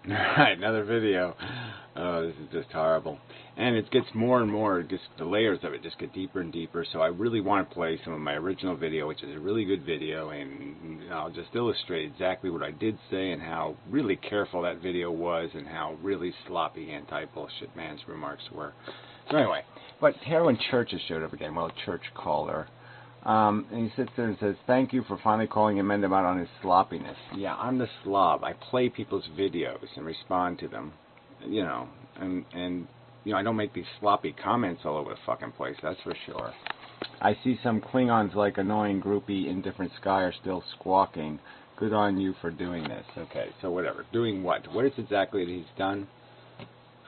Alright, another video. Oh, this is just horrible. And it gets more and more, just the layers of it just get deeper and deeper, so I really want to play some of my original video, which is a really good video, and I'll just illustrate exactly what I did say and how really careful that video was and how really sloppy anti-BullShitMan's remarks were. So anyway, but here when Church has showed up again, well, Church caller. And he sits there and says, "Thank you for finally calling Inmendham out on his sloppiness." Yeah, I'm the slob. I play people's videos and respond to them, and I don't make these sloppy comments all over the fucking place, that's for sure. I see some Klingons like annoying groupie in different sky are still squawking. Good on you for doing this. Okay, so whatever. Doing what? What is exactly that he's done?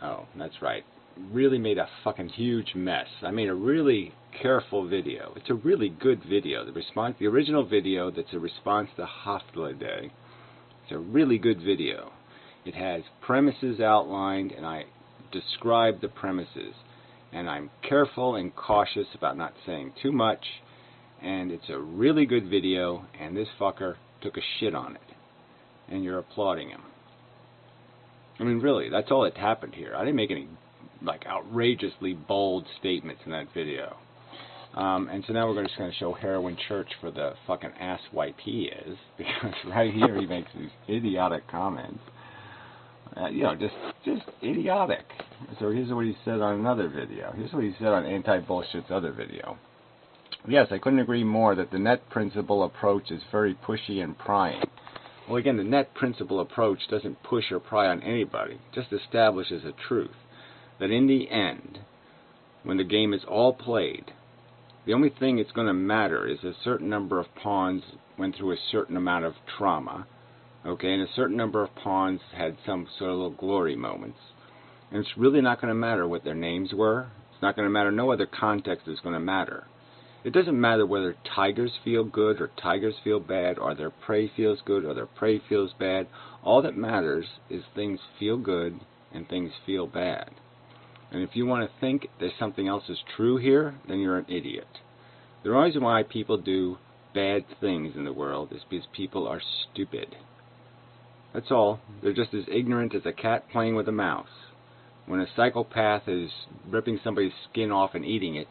Oh, that's right. Really made a fucking huge mess. I made a really careful video. It's a really good video. The original video that's a response to Hafla Day. It's a really good video. It has premises outlined, and I describe the premises. And I'm careful and cautious about not saying too much. And it's a really good video, and this fucker took a shit on it. And you're applauding him. I mean, really, that's all that happened here. I didn't make any outrageously bold statements in that video. And so now we're just going to show Heroin Church for the fucking asswipe he is, because right here he makes these idiotic comments. Just idiotic. So here's what he said on another video. Here's what he said on Anti-Bullshit's other video. Yes, I couldn't agree more that the net principle approach is very pushy and prying. Well, again, the net principle approach doesn't push or pry on anybody. It just establishes a truth. That in the end, when the game is all played, the only thing it's going to matter is a certain number of pawns went through a certain amount of trauma, okay, and a certain number of pawns had some sort of little glory moments. And it's really not going to matter what their names were. It's not going to matter. No other context is going to matter. It doesn't matter whether tigers feel good or tigers feel bad, or their prey feels good or their prey feels bad. All that matters is things feel good and things feel bad. And if you want to think that something else is true here, then you're an idiot. The reason why people do bad things in the world is because people are stupid. That's all. They're just as ignorant as a cat playing with a mouse. When a psychopath is ripping somebody's skin off and eating it,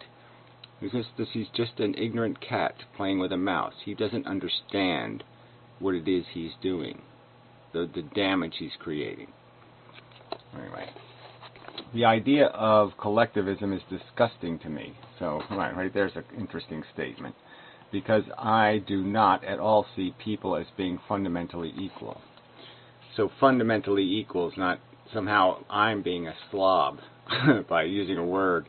he's just an ignorant cat playing with a mouse. He doesn't understand what it is he's doing, the damage he's creating. Anyway. The idea of collectivism is disgusting to me. So, right there's an interesting statement. Because I do not at all see people as being fundamentally equal. So fundamentally equal is not somehow I'm being a slob by using a word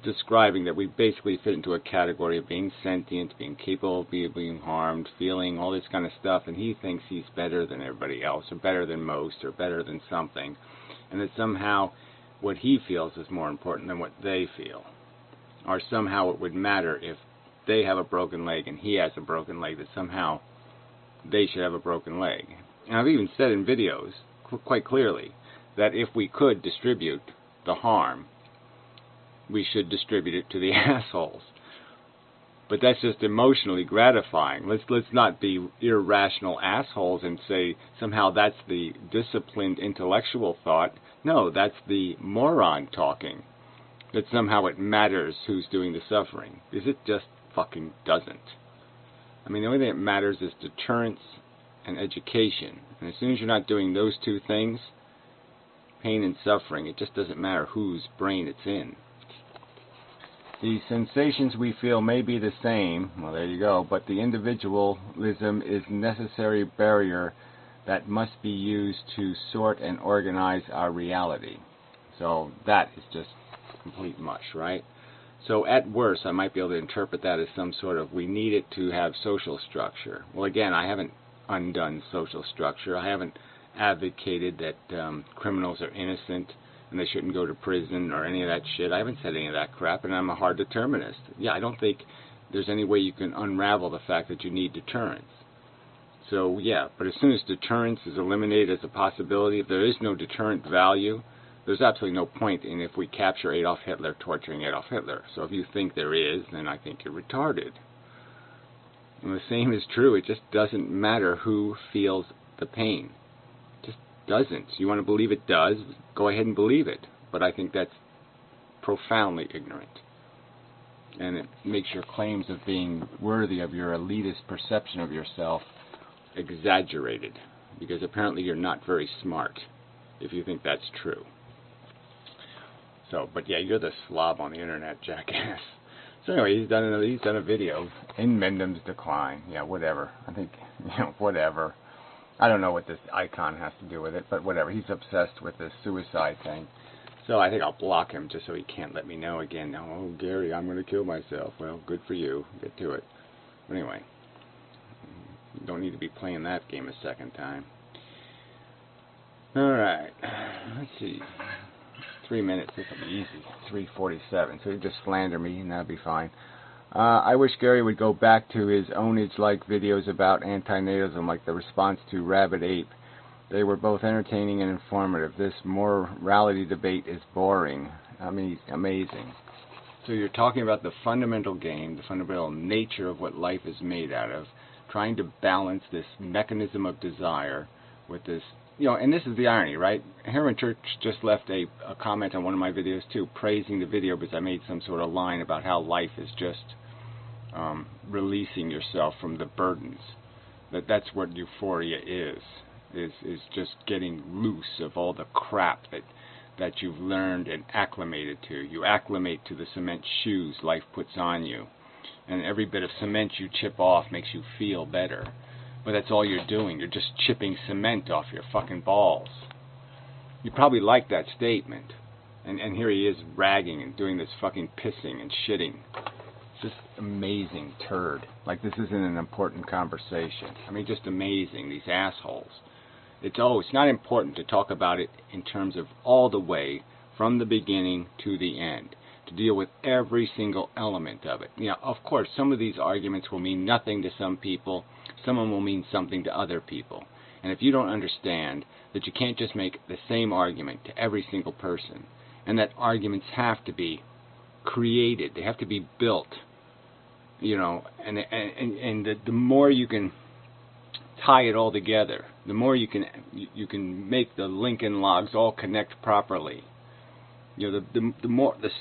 describing that we basically fit into a category of being sentient, being capable of being harmed, feeling, all this kind of stuff, and he thinks he's better than everybody else, or better than most, or better than something, and that somehow what he feels is more important than what they feel. Or somehow it would matter if they have a broken leg and he has a broken leg, that somehow they should have a broken leg. And I've even said in videos quite clearly that if we could distribute the harm, we should distribute it to the assholes. But that's just emotionally gratifying. Let's not be irrational assholes and say somehow that's the disciplined intellectual thought. No, that's the moron talking. That somehow it matters who's doing the suffering. Because it just fucking doesn't. I mean, the only thing that matters is deterrence and education. And as soon as you're not doing those two things, pain and suffering, it just doesn't matter whose brain it's in. The sensations we feel may be the same, well there you go, but the individualism is a necessary barrier that must be used to sort and organize our reality. So that is just complete mush, right? So at worst, I might be able to interpret that as some sort of, we need it to have social structure. Well again, I haven't undone social structure. I haven't advocated that criminals are innocent and they shouldn't go to prison or any of that shit. I haven't said any of that crap, and I'm a hard determinist. Yeah, I don't think there's any way you can unravel the fact that you need deterrence. So, yeah, but as soon as deterrence is eliminated as a possibility, if there is no deterrent value, there's absolutely no point in if we capture Adolf Hitler, torturing Adolf Hitler. So if you think there is, then I think you're retarded. And the same is true. It just doesn't matter who feels the pain. It just doesn't. You want to believe it does, go ahead and believe it. But I think that's profoundly ignorant. And it makes your claims of being worthy of your elitist perception of yourself exaggerated. Because apparently you're not very smart if you think that's true. So, but yeah, you're the slob on the internet, jackass. So anyway, he's done a video, Inmendham's decline. Yeah, whatever. I think, whatever. I don't know what this icon has to do with it, but whatever. He's obsessed with this suicide thing. So I think I'll block him just so he can't let me know again. Oh, Gary, I'm going to kill myself. Well, good for you. Get to it. But anyway, you don't need to be playing that game a second time. All right. Let's see. 3 minutes. This will be easy. 3:47. So you just slander me, and that'll be fine. I wish Gary would go back to his ownage-like videos about antinatalism, like the response to Rabbit Ape. They were both entertaining and informative. This morality debate is boring. I mean, amazing. So you're talking about the fundamental game, the fundamental nature of what life is made out of, trying to balance this mechanism of desire with this, and this is the irony, right? SkidRowChurch just left a comment on one of my videos too, praising the video because I made some sort of line about how life is just releasing yourself from the burdens. That's what euphoria is just getting loose of all the crap that you've learned and acclimated to. You acclimate to the cement shoes life puts on you, and every bit of cement you chip off makes you feel better. But that's all you're doing. You're just chipping cement off your fucking balls. You probably like that statement. And here he is ragging and doing this fucking pissing and shitting. Just amazing turd. Like this isn't an important conversation. I mean, just amazing, these assholes. It's not important to talk about it in terms of all the way from the beginning to the end, to deal with every single element of it. Of course, some of these arguments will mean nothing to some people, some of them will mean something to other people. And if you don't understand that you can't just make the same argument to every single person, and that arguments have to be created, they have to be built, and the more you can tie it all together, the more you can make the Lincoln logs all connect properly. The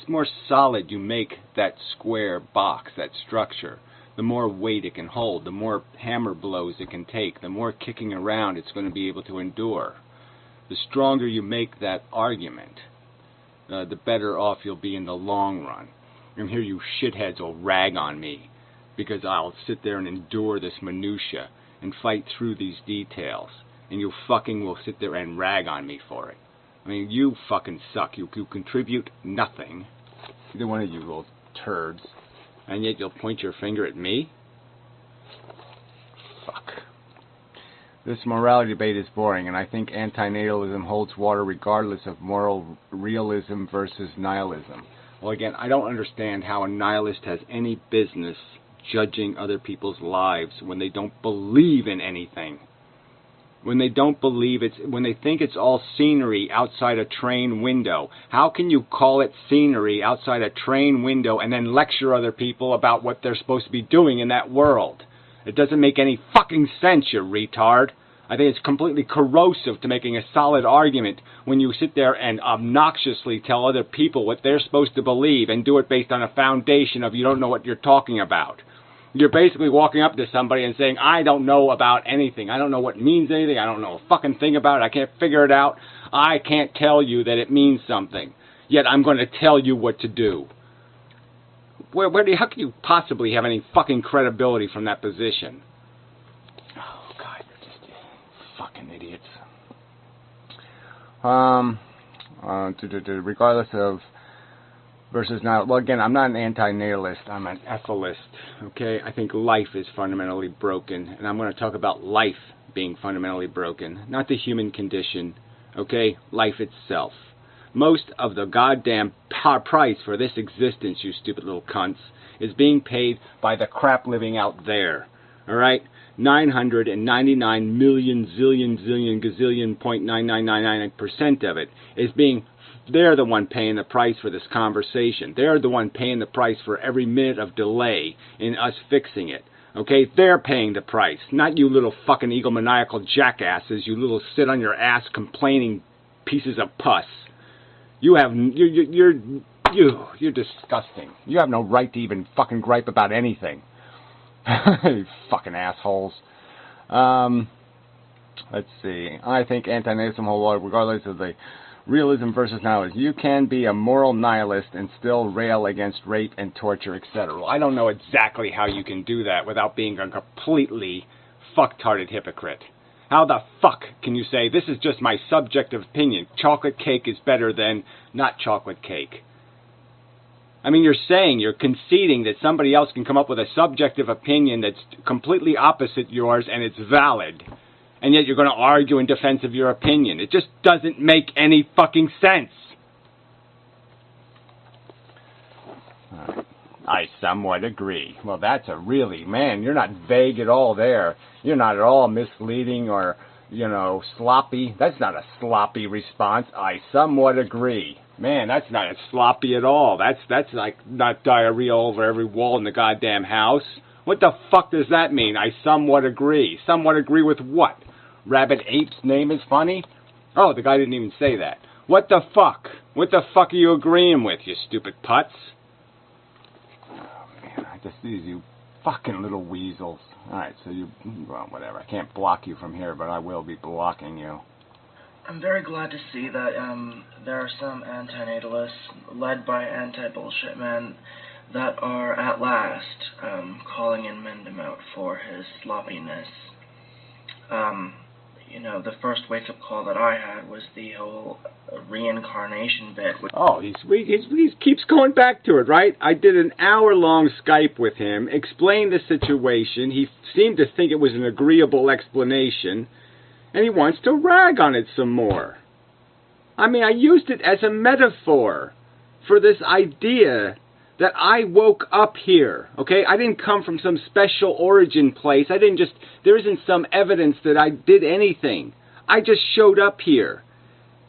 more solid you make that square box, that structure, the more weight it can hold, the more hammer blows it can take, the more kicking around it's going to be able to endure. The stronger you make that argument, the better off you'll be in the long run. And here you shitheads will rag on me because I'll sit there and endure this minutia and fight through these details, and you fucking will sit there and rag on me for it. I mean, you fucking suck. You contribute nothing. Either one of you little turds. And yet you'll point your finger at me? Fuck. This morality debate is boring, and I think antinatalism holds water regardless of moral realism versus nihilism. Well, again, I don't understand how a nihilist has any business judging other people's lives when they don't believe in anything. When they don't believe when they think it's all scenery outside a train window. How can you call it scenery outside a train window and then lecture other people about what they're supposed to be doing in that world? It doesn't make any fucking sense, you retard. I think it's completely corrosive to making a solid argument when you sit there and obnoxiously tell other people what they're supposed to believe and do it based on a foundation of you don't know what you're talking about. You're basically walking up to somebody and saying, I don't know about anything. I don't know what means anything. I don't know a fucking thing about it. I can't figure it out. I can't tell you that it means something. Yet I'm going to tell you what to do. How can you possibly have any fucking credibility from that position? Oh, God, you're just fucking idiots. Regardless of versus not, well, again, I'm not an anti-natalist, I'm an ethicist, okay? I think life is fundamentally broken, and I'm going to talk about life being fundamentally broken, not the human condition, okay? Life itself. Most of the goddamn price for this existence, you stupid little cunts, is being paid by the crap living out there, all right? 999 million zillion gazillion 0.9999% of it is being. They're the one paying the price for this conversation. They're the one paying the price for every minute of delay in us fixing it. Okay, they're paying the price, not you little fucking egomaniacal jackasses, you little sit-on-your-ass complaining pieces of pus. You're disgusting. You have no right to even fucking gripe about anything. You fucking assholes. Let's see. I think anti-Nazism whole regardless of the realism versus knowledge. You can be a moral nihilist and still rail against rape and torture, etc. Well, I don't know exactly how you can do that without being a completely fucktarded hypocrite. How the fuck can you say, this is just my subjective opinion, chocolate cake is better than not chocolate cake? I mean, you're conceding that somebody else can come up with a subjective opinion that's completely opposite yours and it's valid. And yet you're going to argue in defense of your opinion. It just doesn't make any fucking sense. I somewhat agree. Well, that's a really, man, you're not vague at all there. You're not at all misleading or, sloppy. That's not a sloppy response. I somewhat agree. Man, that's not sloppy at all. That's like not diarrhea over every wall in the goddamn house. What the fuck does that mean? I somewhat agree. Somewhat agree with what? Rabbit Ape's name is funny? Oh, the guy didn't even say that. What the fuck? What the fuck are you agreeing with, you stupid putz? Oh, man, I just see you fucking little weasels. Alright, so well, whatever. I can't block you from here, but I will be blocking you. I'm very glad to see that there are some anti-natalists led by anti-BullShitMan that are at last calling Inmendham out for his sloppiness. The first wake-up call that I had was the whole reincarnation bit. Oh, he keeps going back to it, right? I did an hour-long Skype with him, explained the situation. He seemed to think it was an agreeable explanation, and he wants to rag on it some more. I mean, I used it as a metaphor for this idea that I woke up here, okay? I didn't come from some special origin place. There isn't some evidence that I did anything. I just showed up here.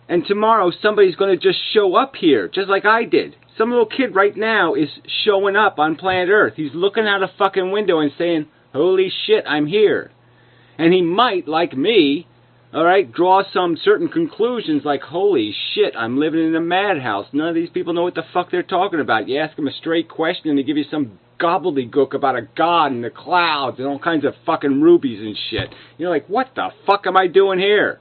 And tomorrow somebody's going to just show up here, just like I did. Some little kid right now is showing up on planet Earth. He's looking out a fucking window and saying, holy shit, I'm here. And he might, like me, alright, draw some certain conclusions like, holy shit, I'm living in a madhouse. None of these people know what the fuck they're talking about. You ask them a straight question and they give you some gobbledygook about a god and the clouds and all kinds of fucking rubies and shit. You're like, what the fuck am I doing here?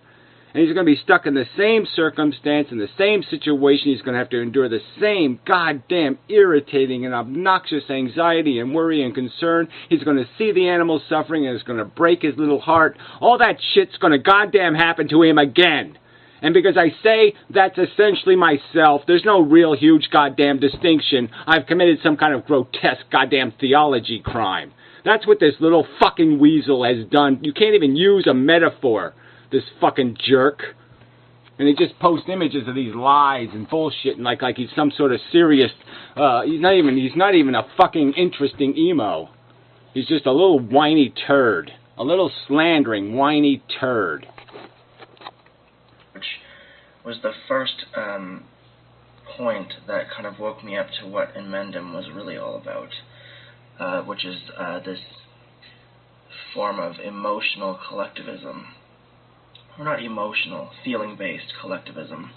And he's going to be stuck in the same circumstance, in the same situation. He's going to have to endure the same goddamn irritating and obnoxious anxiety and worry and concern. He's going to see the animals suffering and it's going to break his little heart. All that shit's going to goddamn happen to him again. And because I say that's essentially myself, there's no real huge goddamn distinction. I've committed some kind of grotesque goddamn theology crime. That's what this little fucking weasel has done. You can't even use a metaphor. This fucking jerk. And he just posts images of these lies and bullshit and like he's some sort of serious he's not even a fucking interesting emo. He's just a little whiny turd. A little slandering whiny turd. Which was the first point that kind of woke me up to what Inmendham was really all about, which is this form of emotional collectivism. Or not emotional, feeling-based collectivism.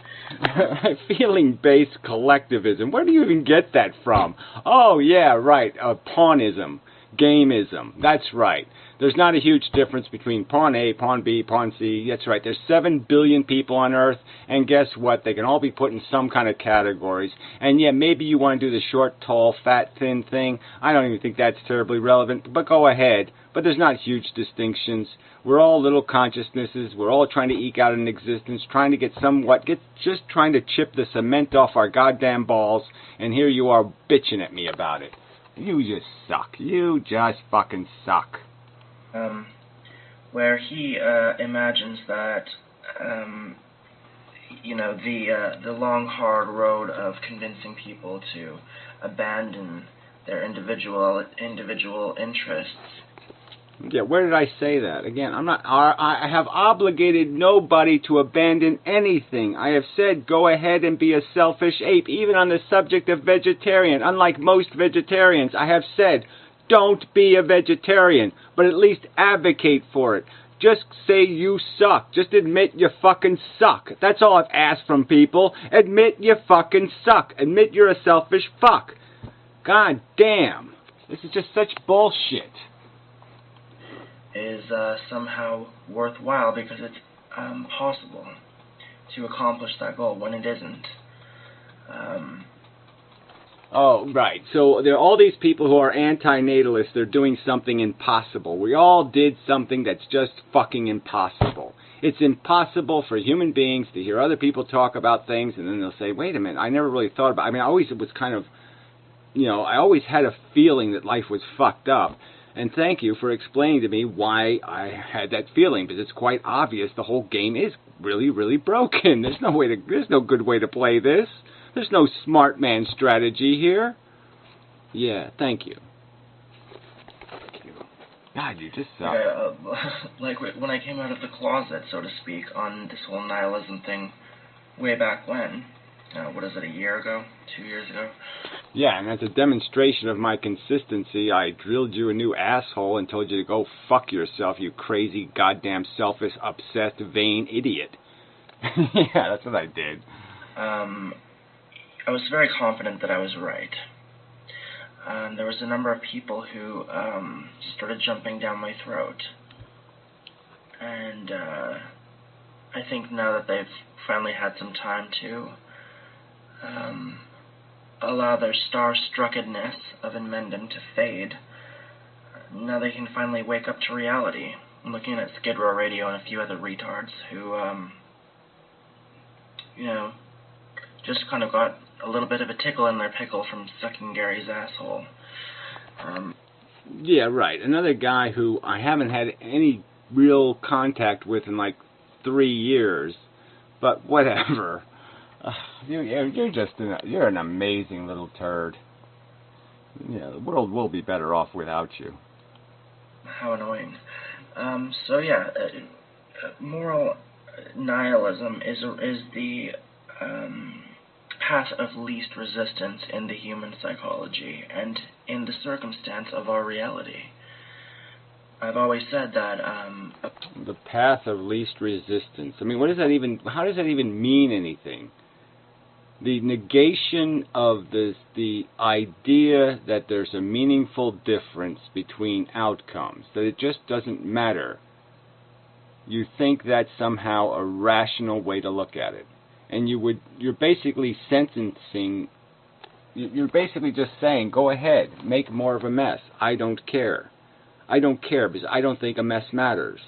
Feeling-based collectivism? Where do you even get that from? Oh, yeah, right, pawnism, gameism, that's right. There's not a huge difference between pawn A, pawn B, pawn C. That's right. There's 7 billion people on Earth, and guess what? They can all be put in some kind of categories. And yeah, maybe you want to do the short, tall, fat, thin thing. I don't even think that's terribly relevant, but go ahead. But there's not huge distinctions. We're all little consciousnesses. We're all trying to eke out an existence, trying to just trying to chip the cement off our goddamn balls, and here you are bitching at me about it. You just suck. You just fucking suck. Where he imagines that, the long, hard road of convincing people to abandon their individual interests. Yeah, where did I say that? Again, I have obligated nobody to abandon anything. I have said go ahead and be a selfish ape, even on the subject of vegetarian. Unlike most vegetarians, I have said Don't be a vegetarian, but at least advocate for it. Just say you suck. Just admit you fucking suck. That's all I've asked from people. Admit you fucking suck. Admit you're a selfish fuck. God damn. This is just such bullshit. Is somehow worthwhile because it's possible to accomplish that goal when it isn't. Oh, right. So there are all these people who are anti-natalists. They're doing something impossible. We all did something that's just fucking impossible. It's impossible for human beings to hear other people talk about things, and then they'll say, wait a minute, I never really thought about it. I mean, I always was kind of, I always had a feeling that life was fucked up. And thank you for explaining to me why I had that feeling, because it's quite obvious the whole game is really, really broken. There's no good way to play this. There's no smart man strategy here. Yeah, thank you. Thank you. God, you just suck. Like when I came out of the closet, so to speak, on this whole nihilism thing way back when. What is it, a year ago? 2 years ago? Yeah, and as a demonstration of my consistency, I drilled you a new asshole and told you to go fuck yourself, you crazy, goddamn, selfish, obsessed, vain idiot. Yeah, that's what I did. I was very confident that I was right. There was a number of people who started jumping down my throat. And I think now that they've finally had some time to allow their star-struckedness of Inmendham to fade, now they can finally wake up to reality. I'm looking at Skid Row Radio and a few other retards who, just kind of got a little bit of a tickle in their pickle from sucking Gary's asshole. Yeah, right. Another guy who I haven't had any real contact with in like 3 years, but whatever. You're an amazing little turd. The world will be better off without you. How annoying. Moral nihilism is the path of least resistance in the human psychology and in the circumstance of our reality. I've always said that the path of least resistance. I mean, how does that even mean anything? The negation of the idea that there's a meaningful difference between outcomes, that it just doesn't matter. You think that's somehow a rational way to look at it. And you're basically sentencing, you're basically just saying, go ahead, make more of a mess. I don't care. I don't care because I don't think a mess matters.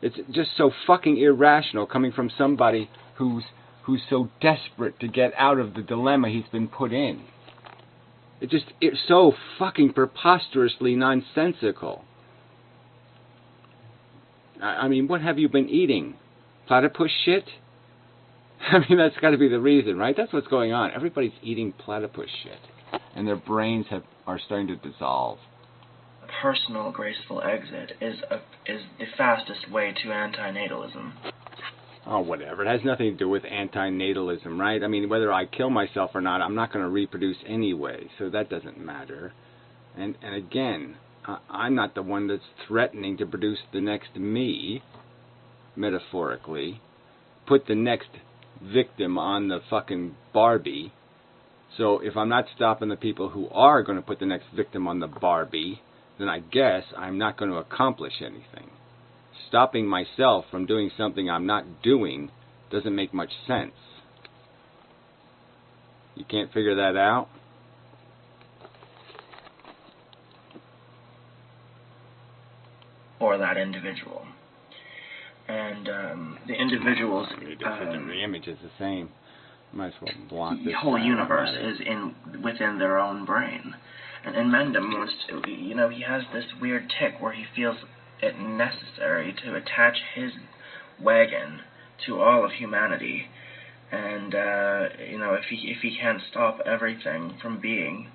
It's just so fucking irrational coming from somebody who's so desperate to get out of the dilemma he's been put in. It's so fucking preposterously nonsensical. I mean, what have you been eating? Platypus shit? I mean, that's got to be the reason, right? That's what's going on. Everybody's eating platypus shit. And their brains are starting to dissolve. A personal, graceful exit is the fastest way to antinatalism. Oh, whatever. It has nothing to do with antinatalism, right? I mean, whether I kill myself or not, I'm not going to reproduce anyway, so that doesn't matter. And again, I'm not the one that's threatening to produce the next me, metaphorically. Put the next victim on the fucking Barbie. So if I'm not stopping the people who are going to put the next victim on the Barbie, then I guess I'm not going to accomplish anything. Stopping myself from doing something I'm not doing doesn't make much sense. You can't figure that out? Or that individual. And the individual's... the image is the same. Might as well block this. The whole universe is within their own brain. And Inmendham wants to, he has this weird tick where he feels it necessary to attach his wagon to all of humanity. And, if he can't stop everything from being,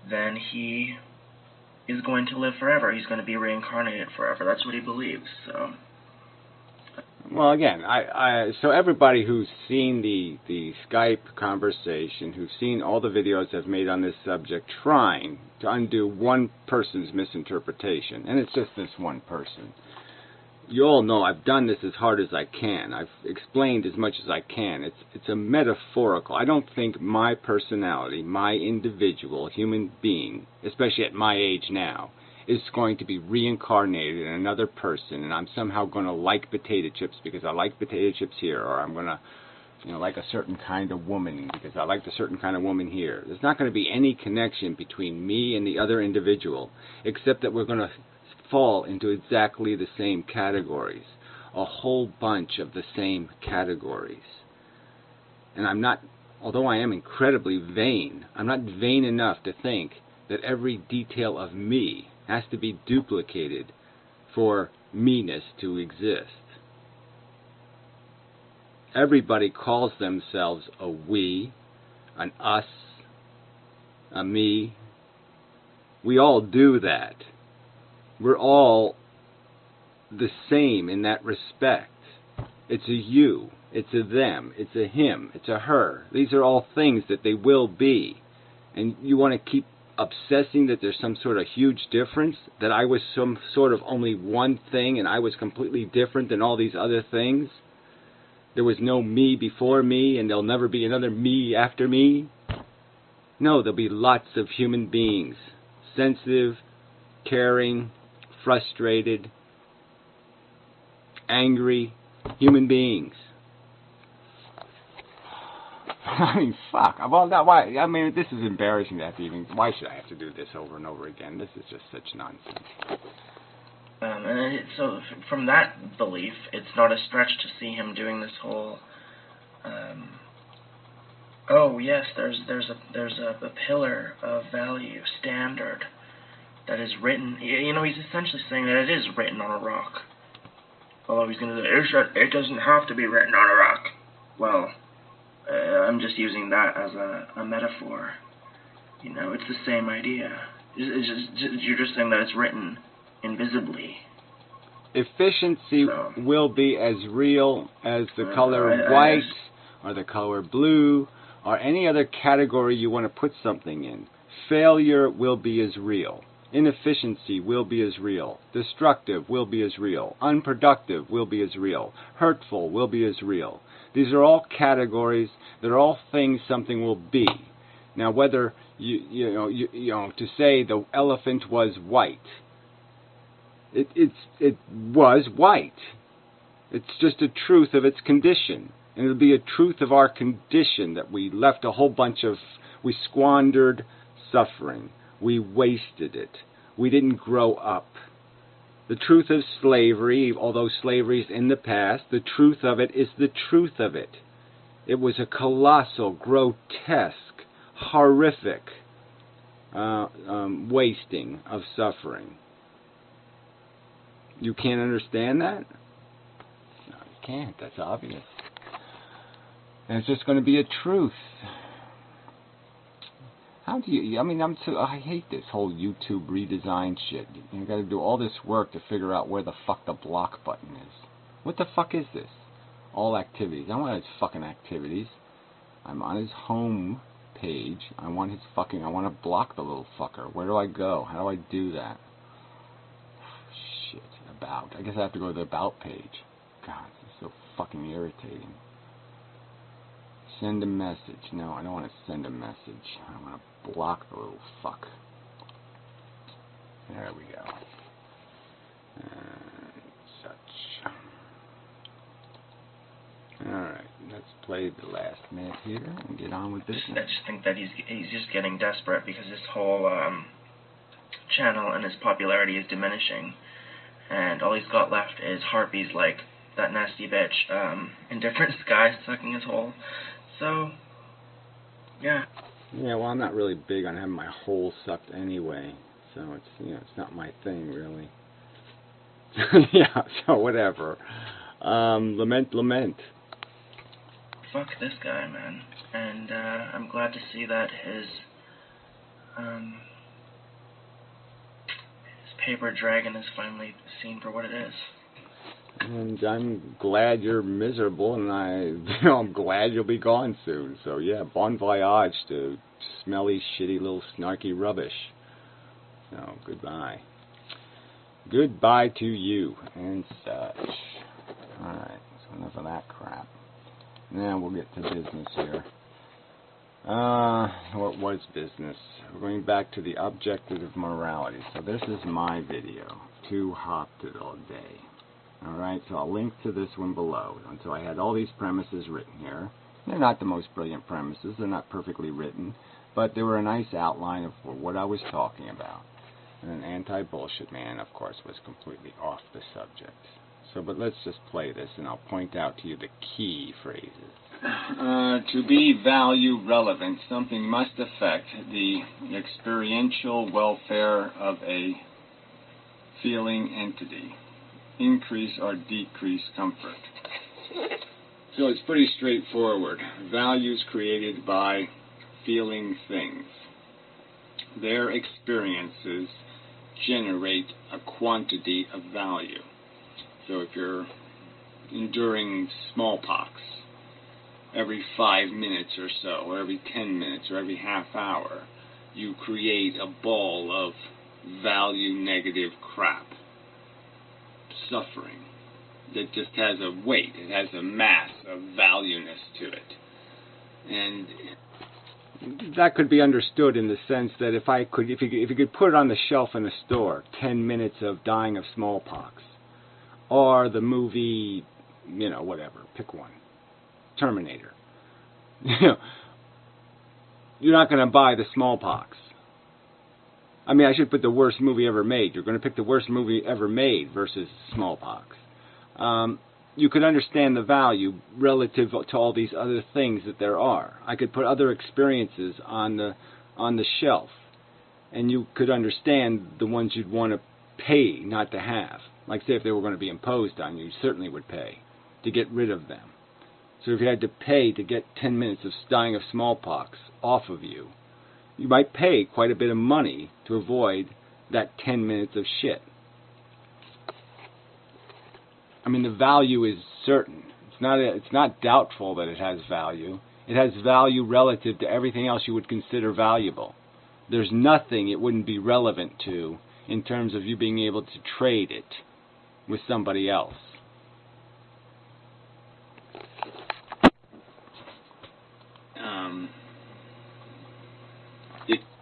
then he is going to live forever. He's going to be reincarnated forever. That's what he believes, so... Well, again, so everybody who's seen the Skype conversation, who's seen all the videos I've made on this subject, trying to undo one person's misinterpretation, and it's just this one person. You all know I've done this as hard as I can. I've explained as much as I can. It's a metaphorical. I don't think my personality, my individual human being, especially at my age now, is going to be reincarnated in another person, and I'm somehow going to like potato chips because I like potato chips here, or I'm going to, like a certain kind of woman because I like a certain kind of woman here. There's not going to be any connection between me and the other individual, except that we're going to fall into exactly the same categories, a whole bunch of the same categories. And I'm not, although I am incredibly vain, I'm not vain enough to think that every detail of me has to be duplicated for me-ness to exist. Everybody calls themselves a we, an us, a me. We all do that. We're all the same in that respect. It's a you, it's a them, it's a him, it's a her. These are all things that they will be. And you want to keep obsessing that there's some sort of huge difference, that I was some sort of only one thing and I was completely different than all these other things. There was no me before me and there'll never be another me after me. No, there'll be lots of human beings, sensitive, caring, frustrated, angry human beings. I mean, fuck. Well, now, why? I mean, this is embarrassing to have to even. Why should I have to do this over and over again? This is just such nonsense. So, from that belief, it's not a stretch to see him doing this whole. Oh yes, there's a pillar of value standard that is written. He's essentially saying that it is written on a rock. Although he's going to say it doesn't have to be written on a rock. Well. I'm just using that as a metaphor. It's the same idea. You're just saying that it's written invisibly. Efficiency will be as real as the color white or the color blue or any other category you want to put something in. Failure will be as real. Inefficiency will be as real. Destructive will be as real. Unproductive will be as real. Hurtful will be as real. These are all categories. They're all things something will be. Now, whether to say the elephant was white, it was white. It's just a truth of its condition, and it'll be a truth of our condition that we left a whole bunch of, we squandered suffering, we wasted it, we didn't grow up. The truth of slavery, although slavery is in the past, the truth of it is the truth of it. It was a colossal, grotesque, horrific wasting of suffering. You can't understand that? No, you can't. That's obvious. And it's just going to be a truth. How do you, I hate this whole YouTube redesign shit. You got to do all this work to figure out where the fuck the block button is. What the fuck is this? All activities. I don't want his fucking activities. I'm on his home page. I want to block the little fucker. Where do I go? How do I do that? Shit. About. I guess I have to go to the about page. God, this is so fucking irritating. Send a message. No, I don't want to send a message. I want to block the little fuck. There we go. Such. Alright, let's play the last minute here and get on with this. I just think that he's just getting desperate because this whole channel and his popularity is diminishing. And all he's got left is harpies like that nasty bitch in different skies sucking his hole. So, yeah. Yeah, well, I'm not really big on having my hole sucked anyway, so it's it's not my thing really. Yeah, so whatever. Lament. Fuck this guy, man. And I'm glad to see that his paper dragon is finally seen for what it is. And I'm glad you're miserable, and I'm glad you'll be gone soon. So yeah, bon voyage to smelly, shitty, little snarky rubbish. So goodbye. Goodbye to you and such. Alright, so enough of that crap. Now we'll get to business here. What was business? We're going back to the objective of morality. So this is my video. Too hopped it all day. Alright, so I'll link to this one below. And so I had all these premises written here. They're not the most brilliant premises. They're not perfectly written. But they were a nice outline of what I was talking about. And an anti-bullshit man, of course, was completely off the subject. So, but let's just play this, and I'll point out to you the key phrases. To be value relevant, something must affect the experiential welfare of a feeling entity. Increase or decrease comfort. So it's pretty straightforward. Values created by feeling things. Their experiences generate a quantity of value. So if you're enduring smallpox every 5 minutes or so, or every 10 minutes, or every half hour, you create a ball of value negative crap. Suffering that just has a weight, it has a mass of valueness to it. And that could be understood in the sense that if you could put it on the shelf in a store, 10 minutes of dying of smallpox, or the movie, whatever, pick one, Terminator, you're not going to buy the smallpox. I mean, I should put the worst movie ever made. You're going to pick the worst movie ever made versus smallpox. You could understand the value relative to all these other things that there are. I could put other experiences on the shelf, and you could understand the ones you'd want to pay not to have. Like, say, if they were going to be imposed on you, you certainly would pay to get rid of them. So if you had to pay to get 10 minutes of dying of smallpox off of you, you might pay quite a bit of money to avoid that 10 minutes of shit. I mean, the value is certain. It's not doubtful that it has value. It has value relative to everything else you would consider valuable. There's nothing it wouldn't be relevant to in terms of you being able to trade it with somebody else.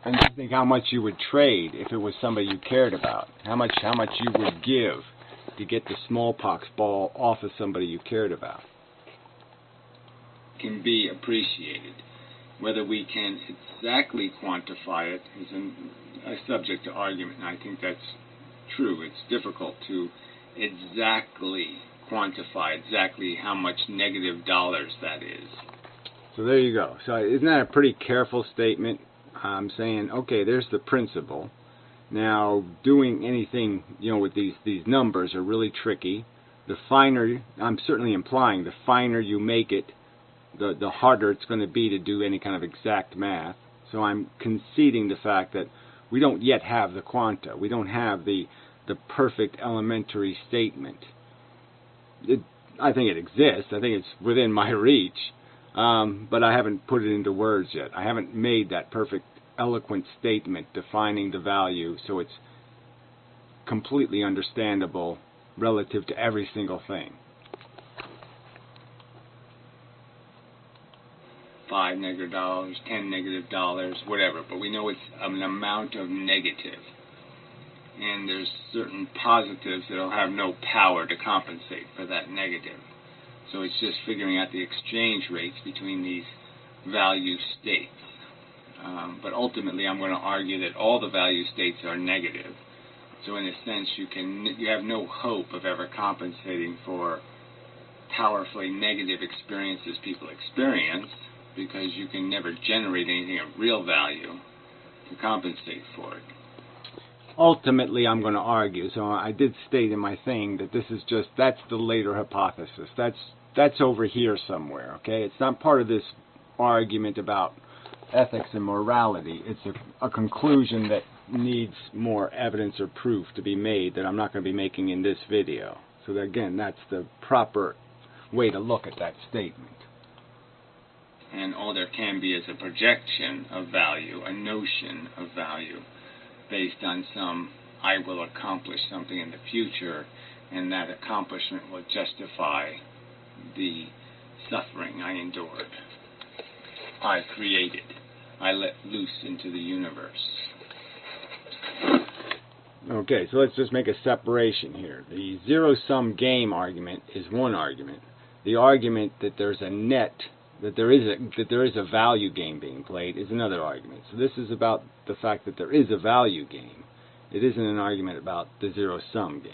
And just think how much you would trade if it was somebody you cared about. How much you would give to get the smallpox ball off of somebody you cared about. Can be appreciated. Whether we can exactly quantify it is a subject to argument, and I think that's true. It's difficult to exactly quantify exactly how much negative dollars that is. So there you go. So isn't that a pretty careful statement? I'm saying, okay, there's the principle. Now, doing anything, with these numbers are really tricky. The finer, I'm certainly implying, the finer you make it, the harder it's going to be to do any kind of exact math. So I'm conceding the fact that we don't yet have the quanta. We don't have the perfect elementary statement. I think it exists. I think it's within my reach. But I haven't put it into words yet. I haven't made that perfect, eloquent statement defining the value so it's completely understandable relative to every single thing. 5 negative dollars, 10 negative dollars, whatever. But we know it's an amount of negative. And there's certain positives that will have no power to compensate for that negative. So it's just figuring out the exchange rates between these value states. But ultimately, I'm going to argue that all the value states are negative. So in a sense, you have no hope of ever compensating for powerfully negative experiences people experience, because you can never generate anything of real value to compensate for it. Ultimately, I'm going to argue, so I did state in my thing that that's the later hypothesis. That's over here somewhere, okay? It's not part of this argument about ethics and morality. It's a conclusion that needs more evidence or proof to be made that I'm not going to be making in this video. So that, again, that's the proper way to look at that statement. And all there can be is a projection of value, a notion of value, based on some, I will accomplish something in the future, and that accomplishment will justify the suffering I endured, I created, I let loose into the universe. Okay, so let's just make a separation here. The zero-sum game argument is one argument. The argument that there's a net, that there is a value game being played is another argument. So this is about the fact that there is a value game. It isn't an argument about the zero-sum game.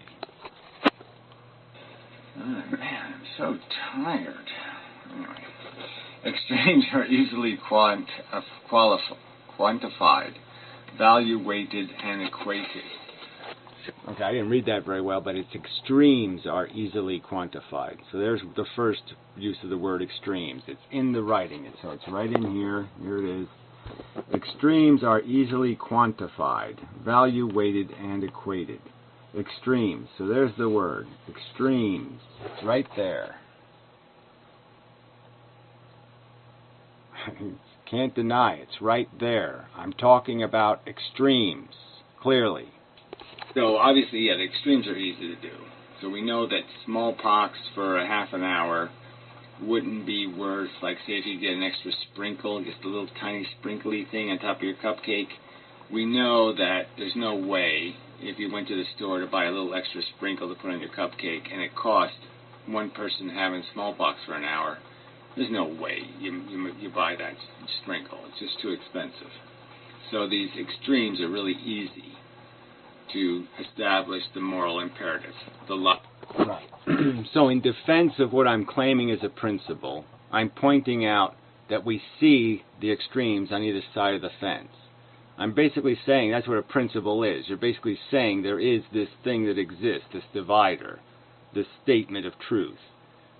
Oh man, I'm so tired. Anyway, extremes are easily quantified, value-weighted, and equated. Okay, I didn't read that very well, but its extremes are easily quantified. So there's the first use of the word extremes. It's in the writing, so it's right in here. Here it is. Extremes are easily quantified, value-weighted, and equated. Extremes. So there's the word. Extremes. It's right there. Can't deny it. It's right there. I'm talking about extremes, clearly. So obviously, yeah, the extremes are easy to do. So we know that smallpox for a half an hour wouldn't be worth, like say if you get an extra sprinkle, just a little tiny sprinkly thing on top of your cupcake. We know that there's no way, if you went to the store to buy a little extra sprinkle to put on your cupcake, and it cost one person having smallpox for an hour, there's no way you buy that sprinkle. It's just too expensive. So these extremes are really easy to establish the moral imperative, the law. Right. So in defense of what I'm claiming as a principle, I'm pointing out that we see the extremes on either side of the fence. I'm basically saying that's what a principle is. You're basically saying there is this thing that exists, this divider, this statement of truth.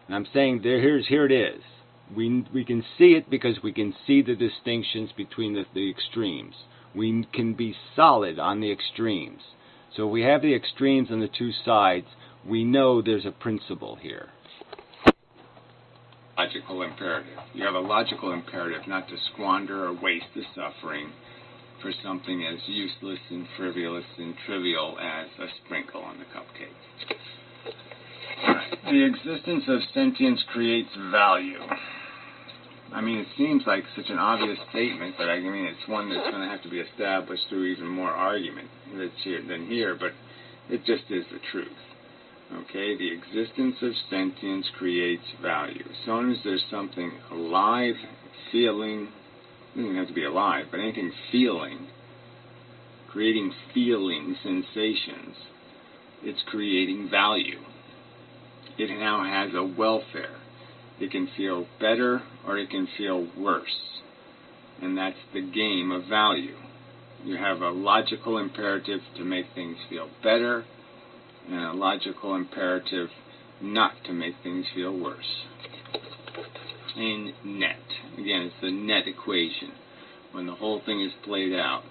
And I'm saying here it is. We can see it because we can see the distinctions between the extremes. We can be solid on the extremes. So if we have the extremes on the two sides, we know there's a principle here. Logical imperative. You have a logical imperative not to squander or waste the suffering for something as useless and frivolous and trivial as a sprinkle on the cupcake. Right. The existence of sentience creates value. I mean, it seems like such an obvious statement, but I mean, it's one that's going to have to be established through even more argument than here, but it just is the truth. Okay, the existence of sentience creates value. As long as there's something alive, feeling, it doesn't have to be alive, but anything feeling, creating feeling sensations, it's creating value. It now has a welfare. It can feel better or it can feel worse. And that's the game of value. You have a logical imperative to make things feel better and a logical imperative not to make things feel worse. In net. Again, it's the net equation. When the whole thing is played out,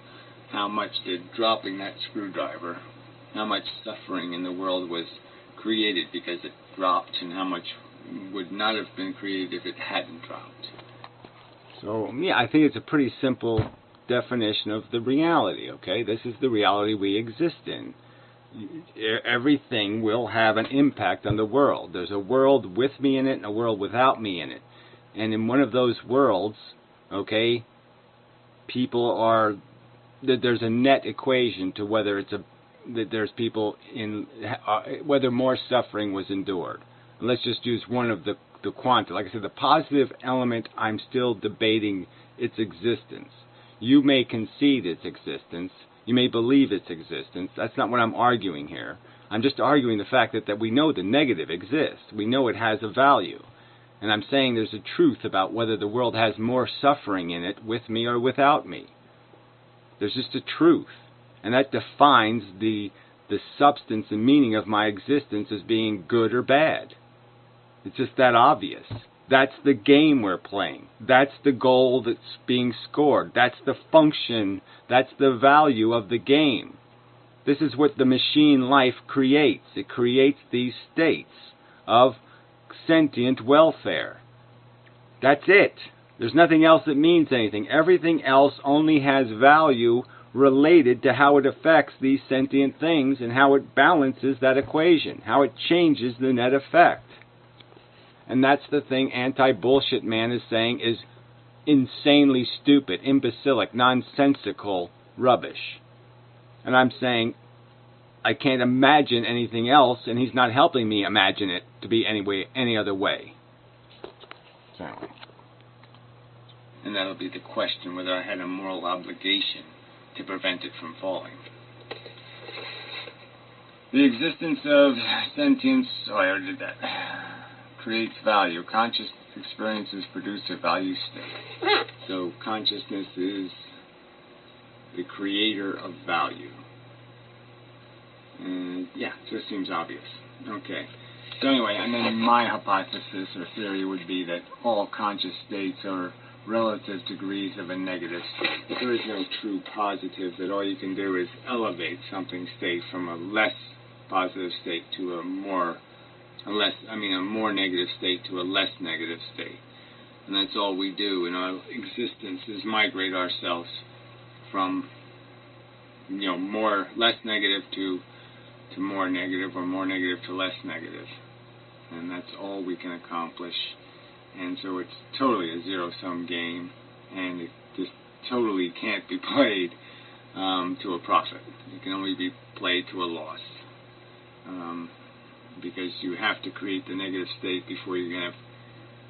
how much did dropping that screwdriver, how much suffering in the world was created because it dropped, and how much would not have been created if it hadn't dropped. So, yeah, I think it's a pretty simple definition of the reality, okay? This is the reality we exist in. Everything will have an impact on the world. There's a world with me in it and a world without me in it. And in one of those worlds, okay, people are, there's a net equation to whether it's that there's people in, whether more suffering was endured. Let's just use one of the quanta. Like I said, the positive element, I'm still debating its existence. You may concede its existence. You may believe its existence. That's not what I'm arguing here. I'm just arguing the fact that we know the negative exists. We know it has a value. And I'm saying there's a truth about whether the world has more suffering in it with me or without me. There's just a truth. And that defines the substance and meaning of my existence as being good or bad. It's just that obvious. That's the game we're playing. That's the goal that's being scored. That's the function. That's the value of the game. This is what the machine life creates. It creates these states of sentient welfare. That's it. There's nothing else that means anything. Everything else only has value related to how it affects these sentient things and how it balances that equation, how it changes the net effect. And that's the thing Anti-Bullshit Man is saying is insanely stupid, imbecilic, nonsensical rubbish. And I'm saying I can't imagine anything else, and he's not helping me imagine it to be any other way. Exactly. And that'll be the question, whether I had a moral obligation to prevent it from falling. The existence of sentience, I already did that, creates value. Conscious experiences produce a value state. So consciousness is the creator of value. And yeah, just seems obvious. Okay. So anyway, and then my hypothesis or theory would be that all conscious states are relative degrees of a negative state. There is no true positive, that all you can do is elevate something state from a less positive state to a more negative state to a less negative state. And that's all we do in our existence, is migrate ourselves from less negative to more negative, or more negative to less negative. And that's all we can accomplish. And so it's totally a zero-sum game, and it just totally can't be played to a profit. It can only be played to a loss. Because you have to create the negative state before you can have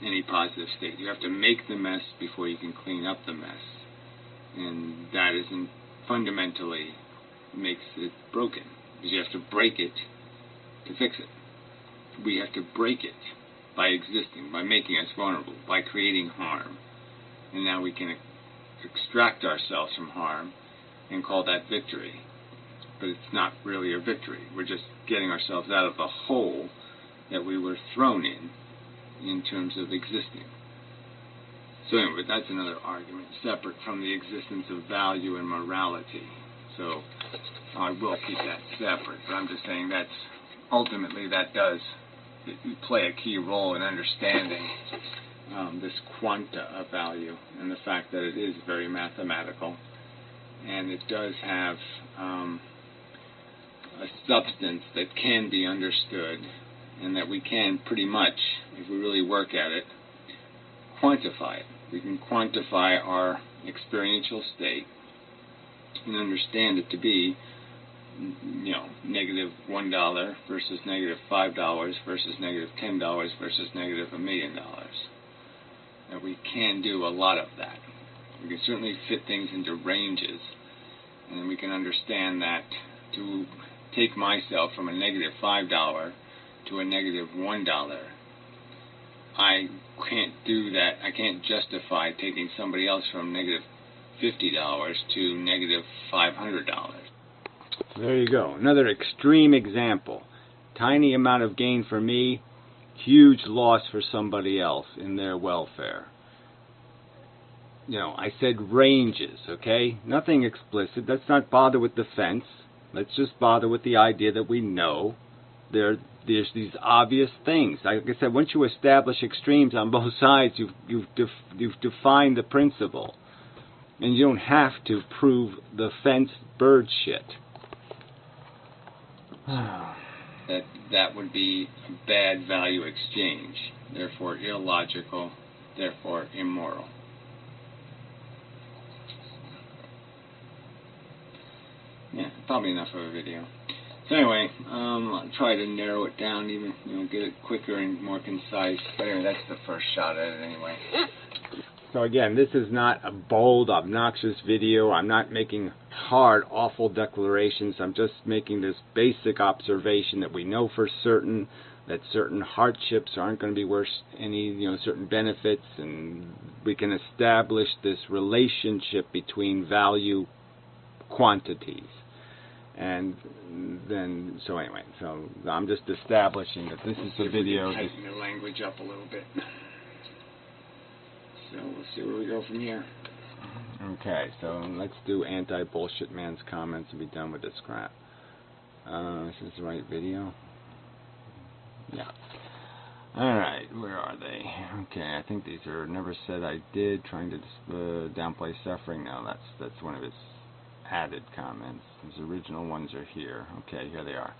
any positive state. You have to make the mess before you can clean up the mess. And that isn't fundamentally makes it broken, because you have to break it to fix it. We have to break it by existing, by making us vulnerable, by creating harm. And now we can extract ourselves from harm and call that victory. But it's not really a victory. We're just getting ourselves out of the hole that we were thrown in terms of existing. So anyway, that's another argument, separate from the existence of value and morality. So I will keep that separate, but I'm just saying that's ultimately that does play a key role in understanding this quanta of value, and the fact that it is very mathematical, and it does have a substance that can be understood, and that we can pretty much, if we really work at it, quantify it. We can quantify our experiential state and understand it to be negative $1 versus negative $5 versus negative $10 versus negative $1 million. And we can do a lot of that. We can certainly fit things into ranges, and we can understand that to take myself from a negative $5 to a negative $1, I can't do that. I can't justify taking somebody else from negative $50 to negative $500. There you go. Another extreme example. Tiny amount of gain for me, huge loss for somebody else in their welfare. I said ranges, okay? Nothing explicit. Let's not bother with the fence. Let's just bother with the idea that we know there's these obvious things. Like I said, once you establish extremes on both sides, you've defined the principle. And you don't have to prove the fence bird shit. That would be a bad value exchange, therefore illogical, therefore immoral. Yeah, probably enough of a video. So anyway, I'll try to narrow it down, even get it quicker and more concise. But anyway, that's the first shot at it anyway. So again, this is not a bold, obnoxious video. I'm not making hard, awful declarations. I'm just making this basic observation that we know for certain that certain hardships aren't going to be worth any, certain benefits, and we can establish this relationship between value quantities. And then, so anyway, so I'm just establishing that this is the video. Tighten the language up a little bit. So we'll see where we go from here. Okay, so let's do Anti-Bullshit Man's comments and be done with this crap. This is the right video. Yeah. Alright, where are they? Okay, I think these are never said I did, trying to downplay suffering. No, that's one of his added comments. His original ones are here. Okay, here they are.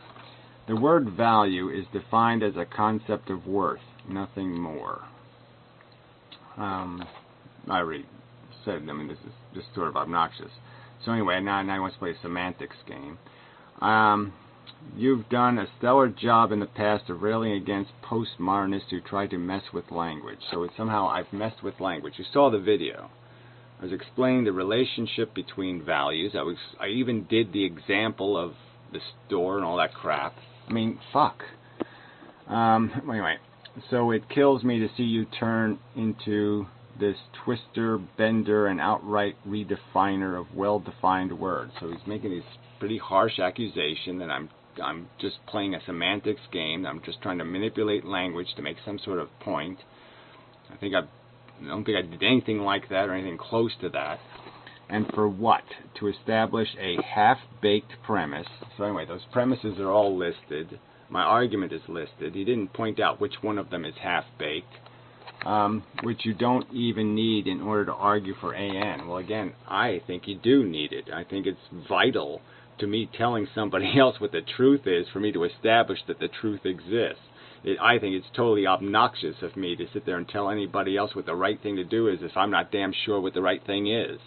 The word value is defined as a concept of worth, nothing more. I already said, I mean, this is just sort of obnoxious. So anyway, now he wants to play a semantics game. You've done a stellar job in the past of railing against postmodernists who try to mess with language. So somehow I've messed with language. You saw the video. I was explaining the relationship between values. I even did the example of the store and all that crap. I mean, fuck. Anyway, so it kills me to see you turn into this twister, bender, and outright redefiner of well-defined words. So he's making this pretty harsh accusation that I'm just playing a semantics game. I'm just trying to manipulate language to make some sort of point. I don't think I did anything like that or anything close to that. And for what? To establish a half-baked premise. So anyway, those premises are all listed. My argument is listed. He didn't point out which one of them is half-baked, which you don't even need in order to argue for AN. Well, again, I think you do need it. I think it's vital to me telling somebody else what the truth is for me to establish that the truth exists. I think it's totally obnoxious of me to sit there and tell anybody else what the right thing to do is if I'm not damn sure what the right thing is.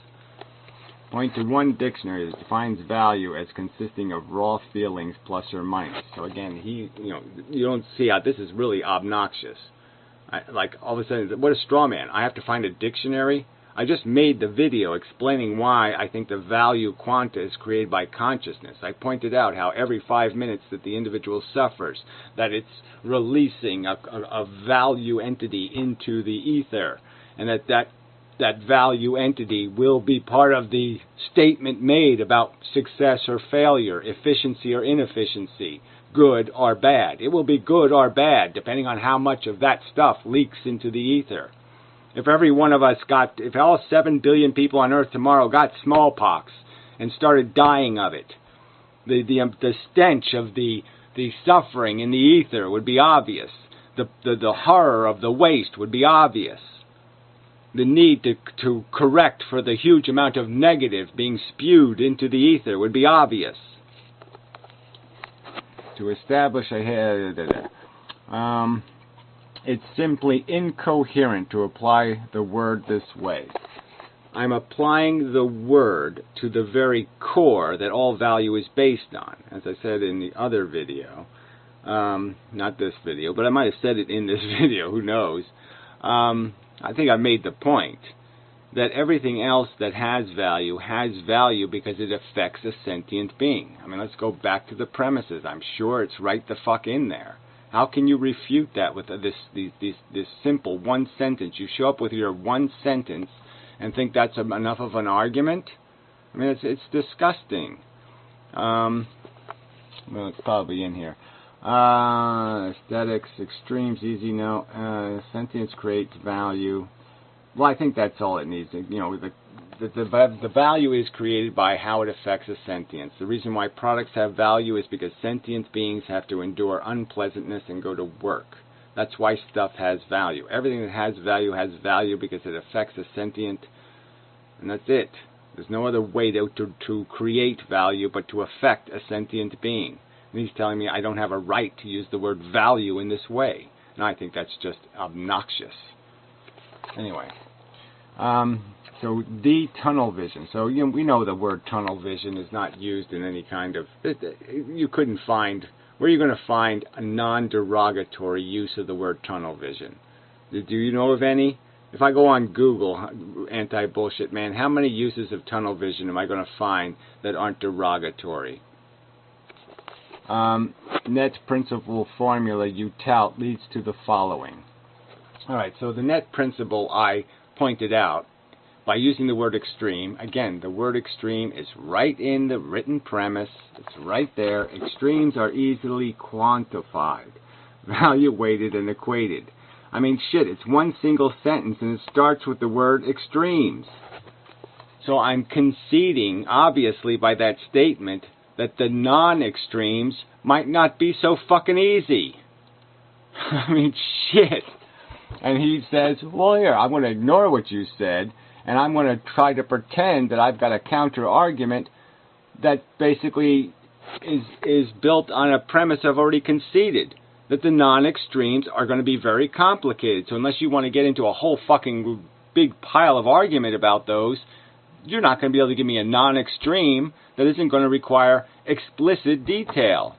Point to one dictionary that defines value as consisting of raw feelings plus or minus. So again, you don't see how this is really obnoxious. Like all of a sudden, what a straw man. I have to find a dictionary? I just made the video explaining why I think the value quanta is created by consciousness. I pointed out how every 5 minutes that the individual suffers, that it's releasing a value entity into the ether, and that value entity will be part of the statement made about success or failure, efficiency or inefficiency, good or bad. It will be good or bad depending on how much of that stuff leaks into the ether. If every one of us if all 7 billion people on Earth tomorrow got smallpox and started dying of it, the stench of the suffering in the ether would be obvious. The horror of the waste would be obvious. The need to correct for the huge amount of negative being spewed into the ether would be obvious. To establish it's simply incoherent to apply the word this way. I'm applying the word to the very core that all value is based on. As I said in the other video, not this video, but I might have said it in this video, who knows. I think I made the point that everything else that has value because it affects a sentient being. I mean, let's go back to the premises. I'm sure it's right the fuck in there. How can you refute that with this simple one sentence? You show up with your one sentence and think that's enough of an argument? I mean, it's disgusting. Well, it's probably in here. Aesthetics, extremes, easy, no. Sentience creates value. Well, I think that's all it needs. The value is created by how it affects a sentience. The reason why products have value is because sentient beings have to endure unpleasantness and go to work. That's why stuff has value. Everything that has value because it affects a sentient, and that's it. There's no other way to create value but to affect a sentient being. And he's telling me I don't have a right to use the word value in this way. And I think that's just obnoxious. Anyway. So the tunnel vision. So we know the word tunnel vision is not used in any kind of... You couldn't find... Where are you going to find a non-derogatory use of the word tunnel vision? Do you know of any? If I go on Google, anti-BullShitMan, how many uses of tunnel vision am I going to find that aren't derogatory? Net principle formula you tout leads to the following. Alright, so the net principle I pointed out by using the word extreme. Again, the word extreme is right in the written premise. It's right there. Extremes are easily quantified, value-weighted, and equated. I mean, shit, it's one single sentence and it starts with the word extremes. So I'm conceding, obviously, by that statement, that the non-extremes might not be so fucking easy. I mean, shit. And he says, well, here, I'm going to ignore what you said, and I'm going to try to pretend that I've got a counter-argument that basically is built on a premise I've already conceded, that the non-extremes are going to be very complicated. So unless you want to get into a whole fucking big pile of argument about those, you're not going to be able to give me a non-extreme that isn't going to require explicit detail.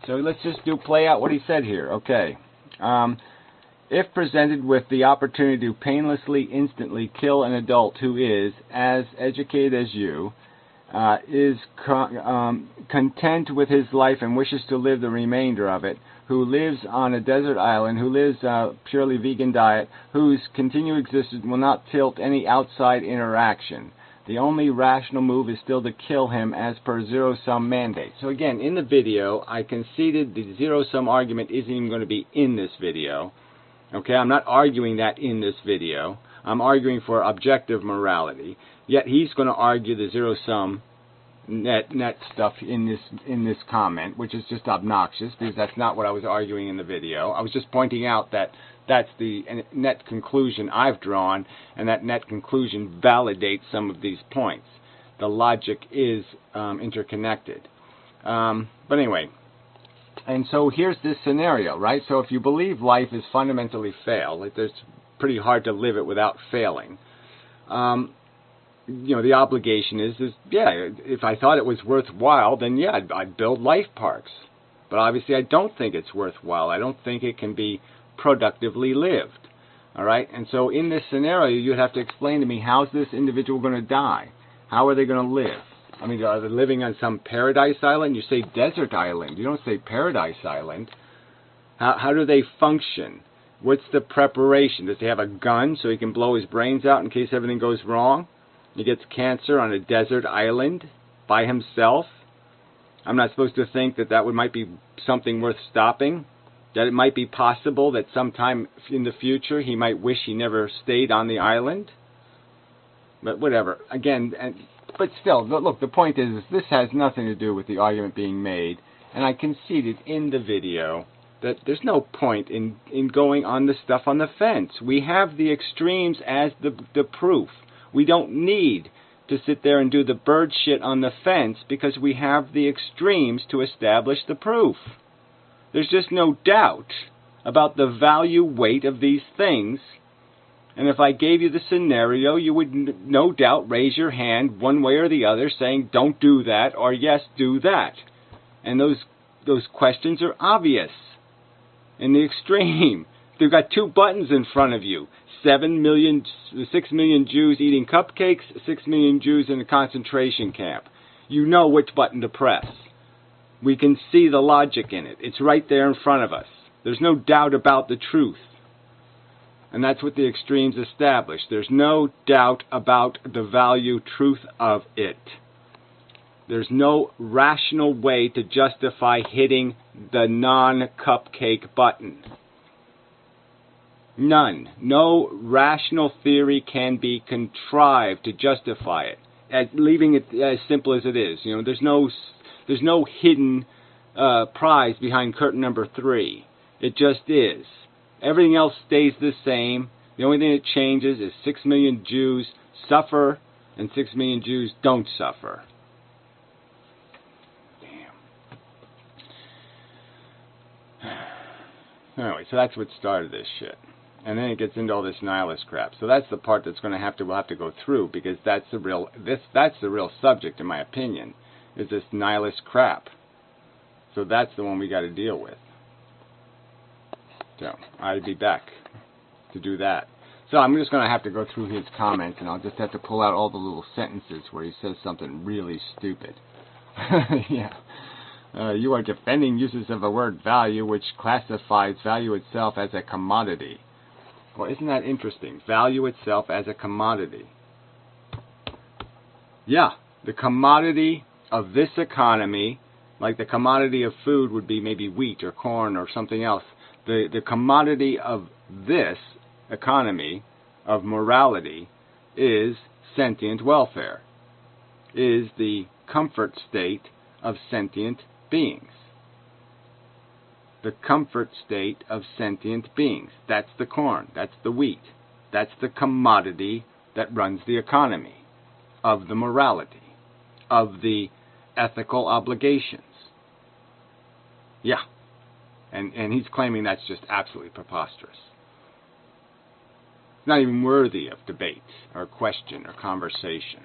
So let's just play out what he said here. Okay. If presented with the opportunity to painlessly, instantly kill an adult who is as educated as you, is content with his life and wishes to live the remainder of it, who lives on a desert island, who lives a purely vegan diet, whose continued existence will not tilt any outside interaction, the only rational move is still to kill him as per zero-sum mandate. So again, in the video, I conceded the zero-sum argument isn't even going to be in this video. Okay, I'm not arguing that in this video. I'm arguing for objective morality. Yet he's going to argue the zero-sum net stuff in this comment, which is just obnoxious because that's not what I was arguing in the video. I was just pointing out that that's the net conclusion I've drawn, and that net conclusion validates some of these points. The logic is interconnected. But anyway, and so here's this scenario, right? So if you believe life is fundamentally fail, it's pretty hard to live it without failing. You know, the obligation is yeah, if I thought it was worthwhile, then yeah, I'd build life parks. But obviously I don't think it's worthwhile. I don't think it can be productively lived. All right? And so in this scenario, you'd have to explain to me, how's this individual going to die? How are they going to live? I mean, are they living on some paradise island? You say desert island. You don't say paradise island. How do they function? What's the preparation? Does he have a gun so he can blow his brains out in case everything goes wrong? He gets cancer on a desert island by himself. I'm not supposed to think that might be something worth stopping. That it might be possible that sometime in the future he might wish he never stayed on the island. But whatever. Again, but still, look, the point is this has nothing to do with the argument being made. And I conceded in the video that there's no point in going on the stuff on the fence. We have the extremes as the proof. We don't need to sit there and do the bird shit on the fence because we have the extremes to establish the proof. There's just no doubt about the value weight of these things. And if I gave you the scenario, you would no doubt raise your hand one way or the other saying, don't do that, or yes, do that. And those questions are obvious in the extreme. They've got two buttons in front of you. 6 million Jews eating cupcakes, 6 million Jews in a concentration camp. You know which button to press. We can see the logic in it. It's right there in front of us. There's no doubt about the truth. And that's what the extremes establish. There's no doubt about the value truth of it. There's no rational way to justify hitting the non-cupcake button. None. No rational theory can be contrived to justify it. Leaving it as simple as it is. You know, there's no hidden prize behind curtain number 3. It just is. Everything else stays the same. The only thing that changes is 6 million Jews suffer and 6 million Jews don't suffer. Damn. Anyway, so that's what started this shit. And then it gets into all this nihilist crap. So that's the part that's we'll have to go through, because that's the real subject, in my opinion, is this nihilist crap. So that's the one we got to deal with. So I'll be back to do that. So I'm just going to have to go through his comments, and I'll just have to pull out all the little sentences where he says something really stupid. Yeah. You are defending uses of the word value, which classifies value itself as a commodity. Well, isn't that interesting? Value itself as a commodity. Yeah, the commodity of this economy, like the commodity of food would be maybe wheat or corn or something else. The commodity of this economy of morality is sentient welfare, is the comfort state of sentient beings. The comfort state of sentient beings. That's the corn. That's the wheat. That's the commodity that runs the economy, of the morality, of the ethical obligations. Yeah. And he's claiming that's just absolutely preposterous. It's not even worthy of debate or question or conversation.